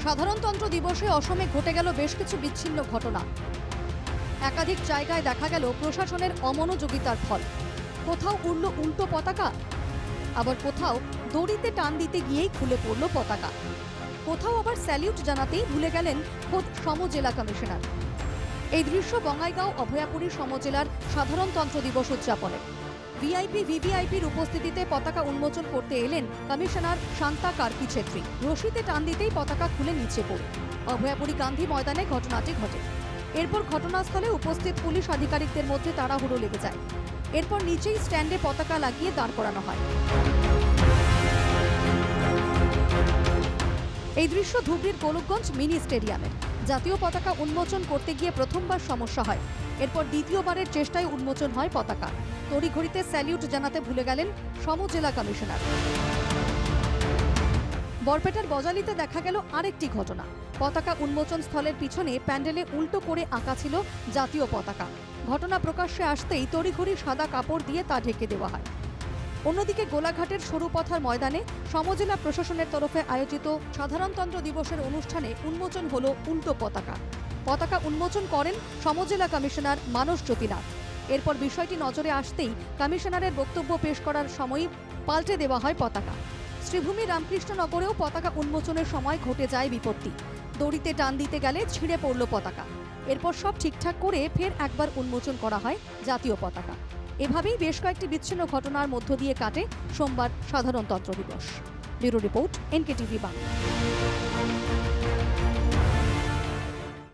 সাধারণতন্ত্র দিবসে অসমে ঘটে গেল বেশ কিছু বিচ্ছিন্ন ঘটনা। একাধিক জায়গায় দেখা গেল প্রশাসনের অমনোযোগিতার ফল। কোথাও উড়ল উল্টো পতাকা, আবার কোথাও দড়িতে টান দিতে গিয়েই খুলে পড়ল পতাকা। কোথাও আবার স্যালিউট জানাতেই ভুলে গেলেন খোদ সমজেলা কমিশনার। এই দৃশ্য বঙ্গাইগাঁও অভয়াপুরী সমজেলার সাধারণতন্ত্র দিবস উদযাপনে। ভিআইপি ভিভিআইপির উপস্থিতিতে পতাকা উন্মোচন করতে এলেন কমিশনার শান্তা কার্কি ছেত্রী। রশিতে টান দিতেই পতাকা খুলে নিচে পড়ে। অভয়াপুরী গান্ধী ময়দানে ঘটনাটি ঘটে। এরপর ঘটনাস্থলে উপস্থিত পুলিশ আধিকারিকদের মধ্যে তাড়াহুড়ো লেগে যায়। এরপর নিচেই স্ট্যান্ডে পতাকা লাগিয়ে দাঁড় করানো হয়। এই দৃশ্য ধুবড়ীর গোলকগঞ্জ মিনি স্টেডিয়ামের। জাতীয় পতাকা উন্মোচন করতে গিয়ে প্রথমবার সমস্যা হয়। এরপর দ্বিতীয়বারের চেষ্টায় উন্মোচন হয় পতাকা। তড়িঘড়িতে স্যালিউট জানাতে ভুলে গেলেন সমজেলা কমিশনার। বরপেটার বজালিতে দেখা গেল আরেকটি ঘটনা। পতাকা উন্মোচন স্থলের পিছনে প্যান্ডেলে উল্টো করে আঁকা ছিল জাতীয় পতাকা। ঘটনা প্রকাশ্যে আসতেই তড়িঘড়ি সাদা কাপড় দিয়ে তা ঢেকে দেওয়া হয়। অন্যদিকে গোলাঘাটের সরুপথার ময়দানে সমজেলা প্রশাসনের তরফে আয়োজিত সাধারণতন্ত্র দিবসের অনুষ্ঠানে উন্মোচন হলো উল্টো পতাকা। পতাকা উন্মোচন করেন সমজেলা কমিশনার মানস জ্যোতিনাথ। এরপর বিষয়টি নজরে আসতেই কমিশনারের বক্তব্য পেশ করার সময়ই পাল্টে দেওয়া হয় পতাকা। শ্রীভূমি রামকৃষ্ণনগরেও পতাকা উন্মোচনের সময় ঘটে যায় বিপত্তি। দড়িতে টান দিতে গেলে ছিঁড়ে পড়ল পতাকা। এরপর সব ঠিকঠাক করে ফের একবার উন্মোচন করা হয় জাতীয় পতাকা। এভাবেই বেশ কয়েকটি বিচ্ছিন্ন ঘটনার মধ্য দিয়ে কাটে সোমবার সাধারণতন্ত্র দিবস। Bureau report, NKTV Bangla.